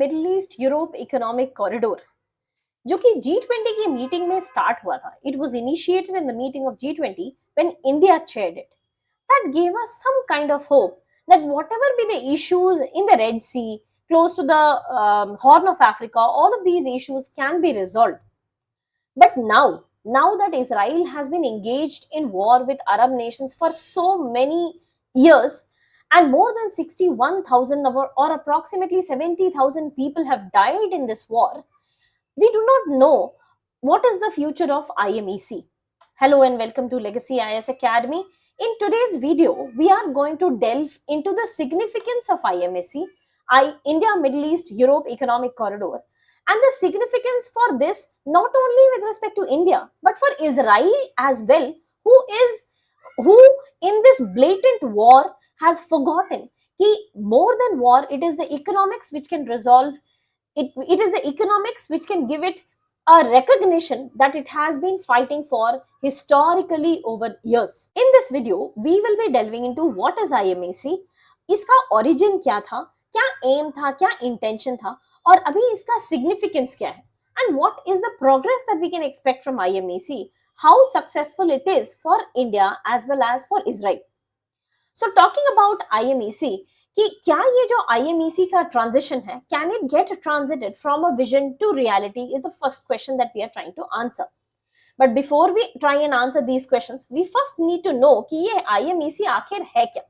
Middle East Europe economic corridor जो कि G20 की मीटिंग में स्टार्ट हुआ था. It was initiated in the meeting of G20 when India chaired it. That gave us some kind of hope that whatever be the issues in the Red Sea, close to the Horn of Africa, all of these issues can be resolved. But now that Israel has been engaged in war with Arab nations for so many years, and more than 61,000 or approximately 70,000 people have died in this war, we do not know what is the future of IMEC. Hello and welcome to Legacy IS Academy. In today's video, we are going to delve into the significance of IMEC, India Middle East Europe Economic Corridor, and the significance for this not only with respect to India but for Israel as well, who in this blatant war has forgotten that more than war, it is the economics which can resolve it is the economics which can give it a recognition that it has been fighting for historically over years. In this video, we will be delving into what is IMEC, इसका origin क्या था, क्या aim था, क्या intention था, और अभी इसका significance क्या है, and what is the progress that we can expect from IMEC, how successful it is for India as well as for Israel. So talking about IMEC, कि क्या ये जो IMEC का ट्रांजिशन है, can it get transited from a vision to reality, is the first question that we are trying to answer. But before we try and answer these questions, we first need to know कि ये IMEC आखिर है क्या.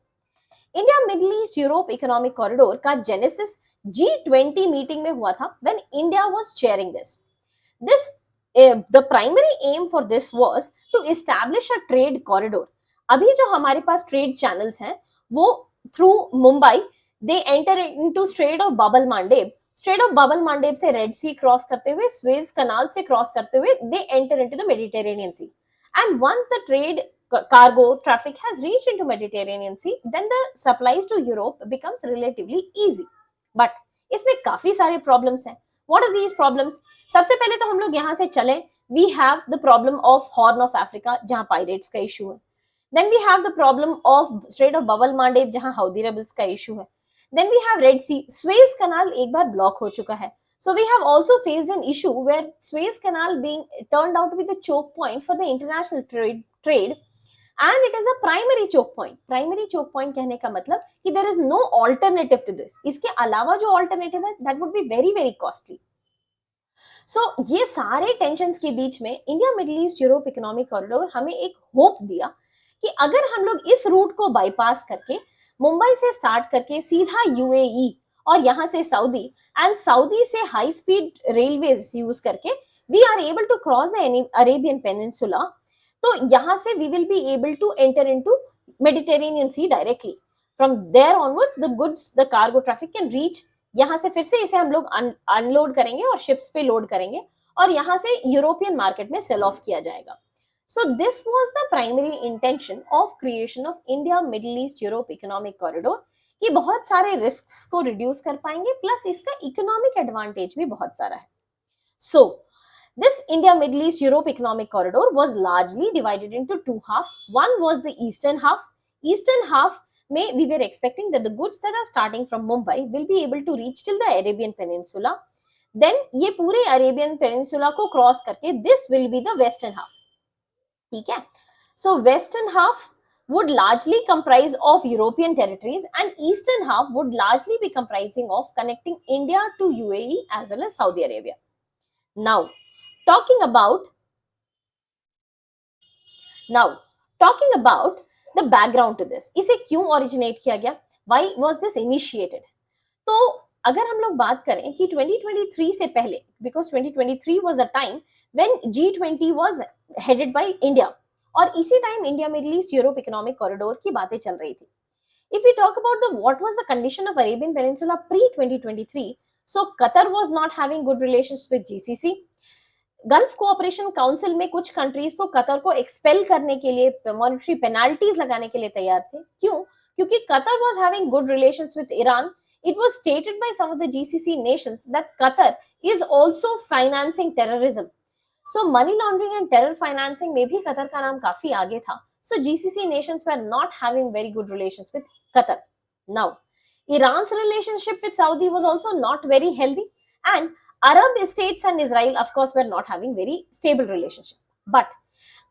India Middle East Europe economic corridor का genesis G20 meeting में हुआ था when India was chairing this the primary aim for this was to establish a trade corridor. अभी जो हमारे पास ट्रेड चैनल्स हैं वो through Mumbai, they enter into Strait of Bab el-Mandeb. Strait of Bab el-Mandeb से Red Sea cross करते हुए, Suez Canal से cross करते हुए, they enter into the Mediterranean Sea. And once the trade cargo traffic has reached into Mediterranean Sea, then the supplies to Europe becomes relatively easy. But इसमें काफी सारे problems हैं. What are these problems? सबसे पहले तो हम लोग यहाँ से चलें. We have the problem of Horn of Africa, जहाँ pirates का issue है. Then we have the problem of Strait of Bab el-Mandeb, जहां Houthi rebels का issue है. Then we have Red Sea. Suez Canal एक बार block हो चुका है. So we have also faced an issue where Suez Canal being turned out to be the choke point for the international trade, and it is a primary choke point. Primary choke point कहने का मतलब कि there is no alternative to this. इसके अलावा जो alternative है, that would be very very costly. So ये सारे tensions के बीच में India Middle East Europe economic corridor हमें एक होप दिया कि अगर हम लोग इस रूट को बाईपास करके मुंबई से स्टार्ट करके सीधा यूएई और यहां से सऊदी एंड सऊदी से हाई स्पीड रेलवेज यूज करके we are able to cross the Arabian peninsula, तो यहां से we will be able to enter into Mediterranean sea directly. From there onwards the goods, the cargo traffic can reach. यहां से फिर से इसे हम लोग अनलोड करेंगे और शिप्स पे लोड करेंगे और यहां से यूरोपियन मार्केट में सेल ऑफ किया जाएगा. So this was the primary intention of creation of India Middle East Europe Economic Corridor, कि बहुत सारे risks को reduce कर पाएंगे, plus इसका economic advantage भी बहुत सारा है. So this India Middle East Europe Economic Corridor was largely divided into two halves. One was the eastern half. Eastern half में we were expecting that the goods that are starting from Mumbai will be able to reach till the Arabian Peninsula. Then ये पूरे Arabian Peninsula को cross करके this will be the western half. ठीक है. So western half would largely comprise of European territories and eastern half would largely be comprising of connecting India to UAE as well as Saudi Arabia. Now talking about the background to this, इसे क्यों originate किया गया, why was this initiated? तो अगर हम लोग बात करें कि 2023 से पहले, because 2023 was the time when G20 was headed by India, और इसी time India Middle East Europe economic corridor की बातें चल रही थी. If we talk about the what was the condition of Arabian Peninsula pre 2023, so Qatar was not having good relations with GCC. Gulf cooperation council में कुछ countries तो Qatar को expel करने के लिए मॉनेटरी पेनाल्टीज लगाने के लिए तैयार थे. क्यों? क्योंकि Qatar was having good relations with Iran. It was stated by some of the GCC nations that Qatar is also financing terrorism. So money laundering and terror financing में भी कतर का नाम काफी आगे था. So GCC nations were not having very good relations with Qatar. Now, Iran's relationship with Saudi was also not very healthy, and Arab states and Israel, of course, were not having very stable relationship. But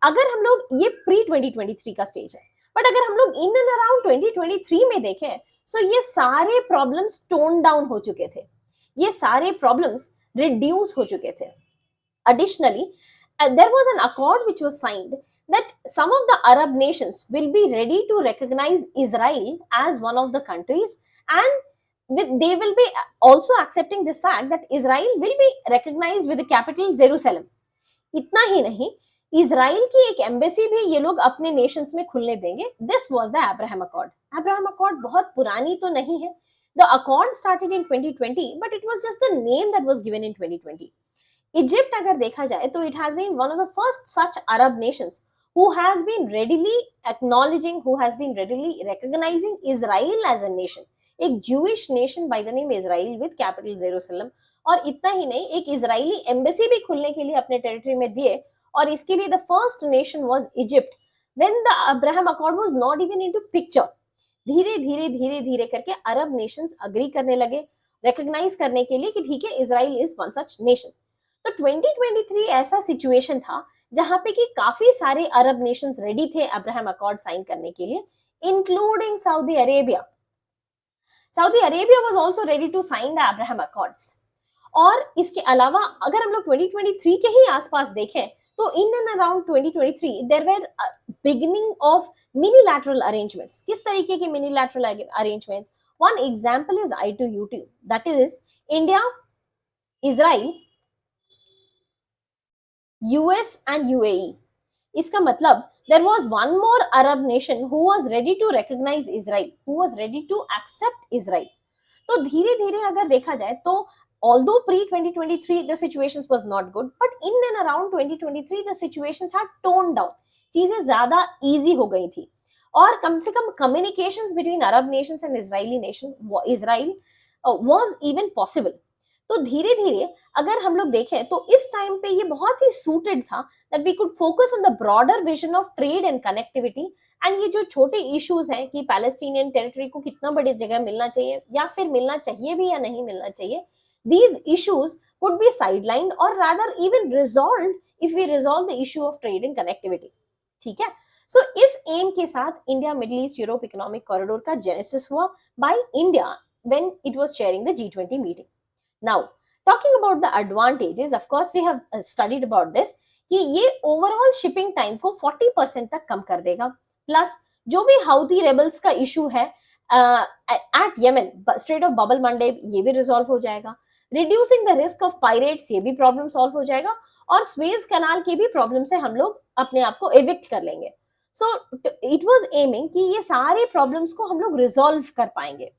अगर हम लोग ये pre 2023 का stage है, but अगर हम लोग इन and around 2023 में देखें, सो ये सारे प्रॉब्लम्स टोन डाउन हो चुके थे, ये सारे प्रॉब्लम्स रिड्यूस हो चुके थे. Additionally, there was an accord which was signed that some of the Arab nations will be ready to recognize Israel as one of the countries, and they will be also accepting this fact that Israel will be recognized with the capital Jerusalem. इतना ही नहीं, Israel की एक embassy भी ये लोग अपने Nations में खुलने देंगे. This was the Abraham accord. Abraham accord बहुत पुरानी तो नहीं है. The accord started in 2020, but it was just the name that was given in 2020. Egypt अगर देखा जाए तो it has been one of the first such Arab nations who has been readily acknowledging, who has been readily recognizing Israel as a nation, एक Jewish nation by the name Israel with capital Jerusalem. और इतना ही नहीं, एक Israeli embassy भी खुलने के लिए अपने टेरिटरी में दिए, और इसके लिए the first nation was Egypt when the Abraham accord was not even into picture. धीरे धीरे धीरे धीरे करके अरब नेशंस अग्री करने लगे, रिकॉग्नाइज करने के लिए कि ठीक है, Israel is one such nation. तो 2023 ऐसा सिचुएशन था जहां पे कि काफी सारे अरब नेशंस रेडी थे अब्राहम अकॉर्ड साइन करने के लिए, including Saudi Arabia. Saudi Arabia was also ready to sign the Abraham accords. और इसके अलावा अगर हम लोग 2023 के ही आसपास देखें तो in and around 2023 there were beginning of minilateral arrangements. किस तरीके के minilateral arrangements? One example is I2U2, that is India, Israel, US and UAE. इसका मतलब there was one more Arab nation who was ready to recognize Israel, who was ready to accept Israel. तो धीरे धीरे अगर देखा जाए तो although pre 2023 the situations was not good, but in and around 2023 the situations had toned down. चीजें ज्यादा easy हो गई थी, और कम से कम communications between Arab nations and Israeli nation, Israel was even possible. तो धीरे धीरे अगर हम लोग देखें तो इस टाइम पे ये बहुत ही सूटेड था that we could focus on the broader vision of trade and connectivity. And ये जो छोटे इश्यूज हैं कि पैलेस्टीनियन टेरिटरी को कितना बड़ी जगह मिलना चाहिए या फिर मिलना चाहिए भी या नहीं मिलना चाहिए, these issues could be sidelined or rather even resolved if we resolve the issue of trade and connectivity. ठीक है. सो इस एम के साथ India Middle East Europe economic corridor का जेनेसिस हुआ by India when it was chairing the G20 meeting. Now, talking about the advantages, of course we have studied about this कि ये overall shipping time को 40% तक कम कर देगा. Plus जो भी हाउती रेबल्स का इशू है at Yemen, strait of Bab el Mandeb, ये भी रिजॉल्व हो जाएगा. Reducing the risk of pirates, ये भी प्रॉब्लम सॉल्व हो जाएगा. और स्वेज कनाल के भी प्रॉब्लम से हम लोग अपने आप को एविक्ट कर लेंगे. सो इट वाज एमिंग कि ये सारे प्रॉब्लम्स को हम लोग रिजॉल्व कर पाएंगे.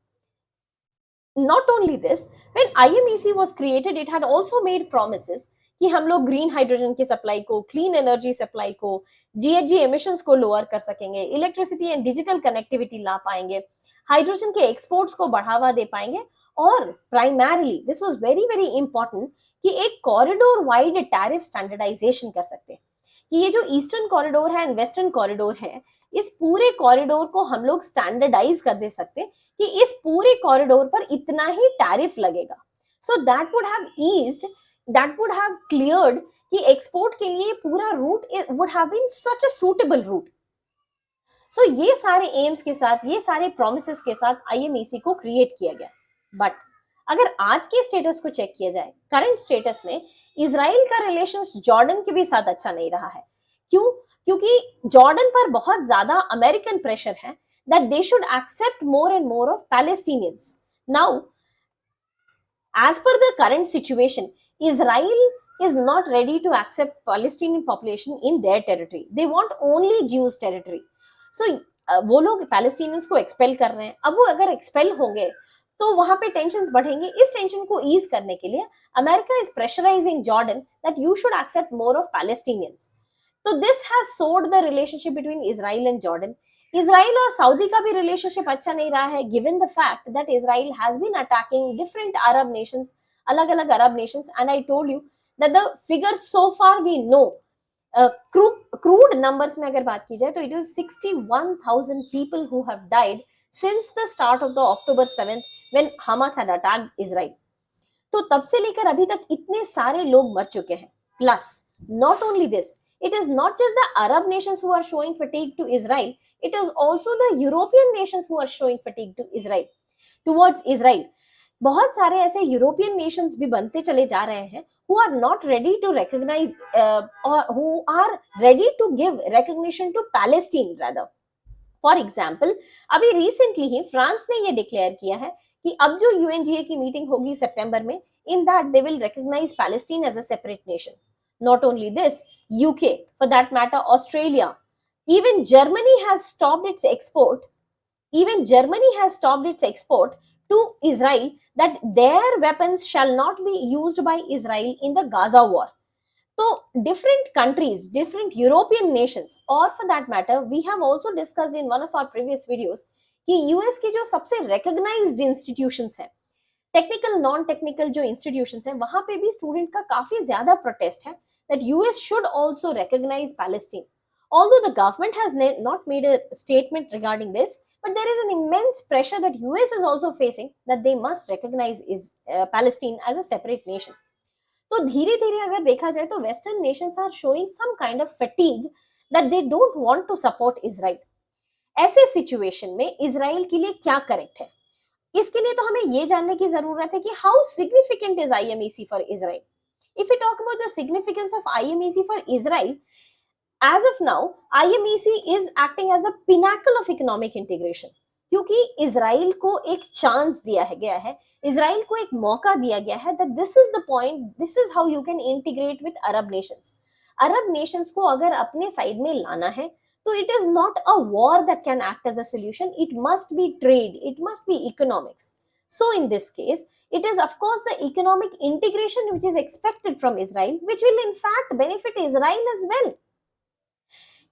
Not only this, when IMEC was created, it had also made promises कि हम लोग ग्रीन हाइड्रोजन की सप्लाई को, क्लीन एनर्जी सप्लाई को, GHG एमिशंस को लोअर कर सकेंगे, इलेक्ट्रिसिटी एंड डिजिटल कनेक्टिविटी ला पाएंगे, हाइड्रोजन के एक्सपोर्ट्स को बढ़ावा दे पाएंगे, और primarily this was very very important कि एक कॉरिडोर वाइड टैरिफ स्टैंडर्डाइजेशन कर सकते हैं. कि ये जो ईस्टर्न कॉरिडोर है एंड वेस्टर्न कॉरिडोर है, इस पूरे कॉरिडोर को हम लोग स्टैंडर्डाइज कर दे सकते कि इस पूरे कॉरिडोर पर इतना ही टैरिफ लगेगा. So that would have eased, that would have cleared कि एक्सपोर्ट के लिए पूरा route would have been such a suitable route. So ये सारे एम्स के साथ, ये सारे प्रोमिसेस के साथ IMEC को क्रिएट किया गया. बट अगर आज के स्टेटस को चेक किया जाए, करंट स्टेटस में इजराइल का रिलेशंस जॉर्डन के भी साथ अच्छा नहीं रहा है. क्यों? क्योंकि जॉर्डन पर बहुत ज्यादा अमेरिकन प्रेशर है that they should accept more and more of Palestinians. Now, as per the current situation, Israel is not ready to accept Palestinian population in their territory. They want only Jews territory. So, वो लोग Palestinians को expel कर रहे हैं. अब वो अगर expel होंगे तो वहां पे टेंशंस बढ़ेंगे. इस टेंशन को ईज करने के लिए America is pressurising Jordan that you should accept more of Palestinians. तो this has soured the relationship between Israel and Jordan. Israel और सऊदी का भी रिलेशनशिप अच्छा नहीं रहा है, given the fact that Israel has been attacking different Arab nations, अलग अलग Arab nations. And I told you that the figures so far we know, crude numbers में अगर बात की जाए तो it is 61,000 people who have died since the start of the October 7th when Hamas had attacked Israel. तो तब से लेकर अभी तक इतने सारे लोग मर चुके हैं. Plus not only this, it is not just the Arab nations who are showing fatigue to Israel, it is also the European nations who are showing fatigue to Israel, towards Israel. बहुत सारे ऐसे European Nations भी बनते चले जा रहे हैं who are not ready to recognize or who are ready to give recognition to Palestine rather. For example अभी रिसेंटली ही फ्रांस ने ये डिक्लेयर किया है कि अब जो यूएनजीए की मीटिंग होगी सितंबर में, in that they will recognise Palestine as a separate nation. Not only this, UK, for that matter Australia, even Germany has stopped its export. Even Germany has stopped its export to Israel, that their weapons shall not be used by Israel in the Gaza war. So different countries, different European nations, or for that matter we have also discussed in one of our previous videos कि US की जो सबसे recognized institutions है, technical non technical जो institutions हैं, वहां पे भी स्टूडेंट का काफी ज्यादा प्रोटेस्ट है that US should also recognize Palestine. Although the government has not made a statement regarding this, but there is an immense pressure that US is also facing that they must recognize Palestine as a separate nation. तो धीरे धीरे अगर देखा जाए तो western nations are showing some kind of fatigue that they don't want to support Israel. ऐसे situation में Israel के लिए क्या करेक्ट है, इसके लिए तो हमें ये जानने की जरूरत है कि how significant is IMEC for Israel. If you talk about the significance of IMEC for Israel, as of now IMEC is acting as the pinnacle of economic integration, क्योंकि इजराइल को एक चांस दिया है गया है, इजराइल को एक मौका दिया गया है that this is the point, this is how you can integrate with Arab nations. Arab Nations को अगर अपने साइड में लाना है तो it is not a war that can act as a solution, it must be trade, it must be economics. So in this case it is of course the economic integration which is expected from Israel, which will in fact benefit Israel as well.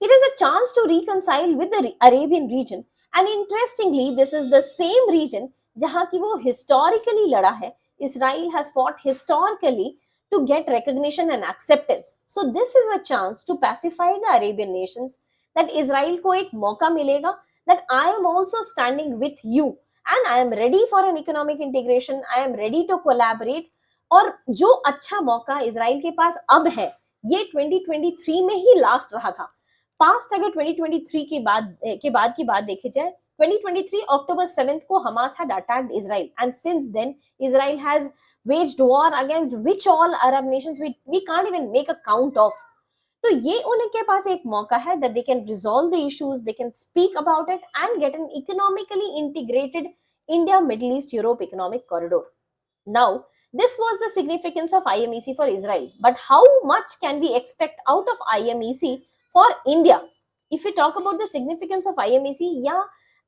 It is a chance to reconcile with the Arabian region, and interestingly this is the same region जहां की वो historically लड़ा है. Israel has fought historically to get recognition and acceptance. So this is a chance to pacify the Arabian nations, that Israel को एक मौका मिलेगा that I am also standing with you and I am ready for an economic integration, I am ready to collaborate. और जो अच्छा मौका Israel के पास अब है ये 2023 में ही लास्ट रहा था. पास्ट अगर 2023 के बाद की बात देखी जाए, 2023 अक्टूबर 7th को Hamas had attacked Israel, and since then Israel has waged war against which all Arab nations we can't even make a count of. तो ये उनके पास एक मौका है that they can resolve the issues, they can speak about it and get an economically integrated India Middle East Europe economic corridor. Now this was the significance of IMEC for Israel, but how much can we expect out of IMEC for India? If we talk about the significance of IMEC, yeah,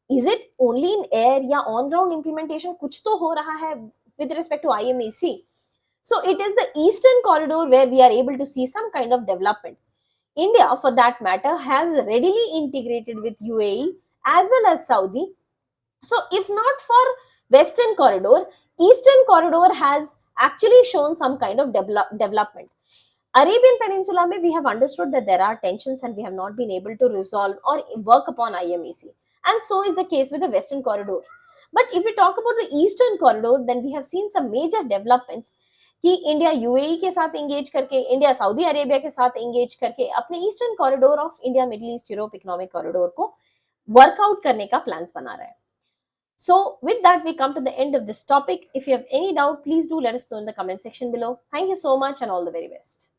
is it only in air या on ground implementation, कुछ तो हो रहा है with respect to IMEC. So it is the eastern corridor where we are able to see some kind of development. India for that matter has readily integrated with UAE as well as Saudi. So if not for western corridor, eastern corridor has actually shown some kind of development. Arabian Peninsula mein we have understood that there are tensions and we have not been able to resolve or work upon IMEC, and so is the case with the western corridor. But if we talk about the eastern corridor, then we have seen some major developments कि India UAE के साथ engage करके, India Saudi Arabia के साथ engage करके अपने eastern corridor of India Middle East Europe economic corridor को workout करने का प्लान्स बना रहा है. So with that we come to the end of this topic. If you have any doubt, please do let us know in the comment section below. Thank you so much and all the very best.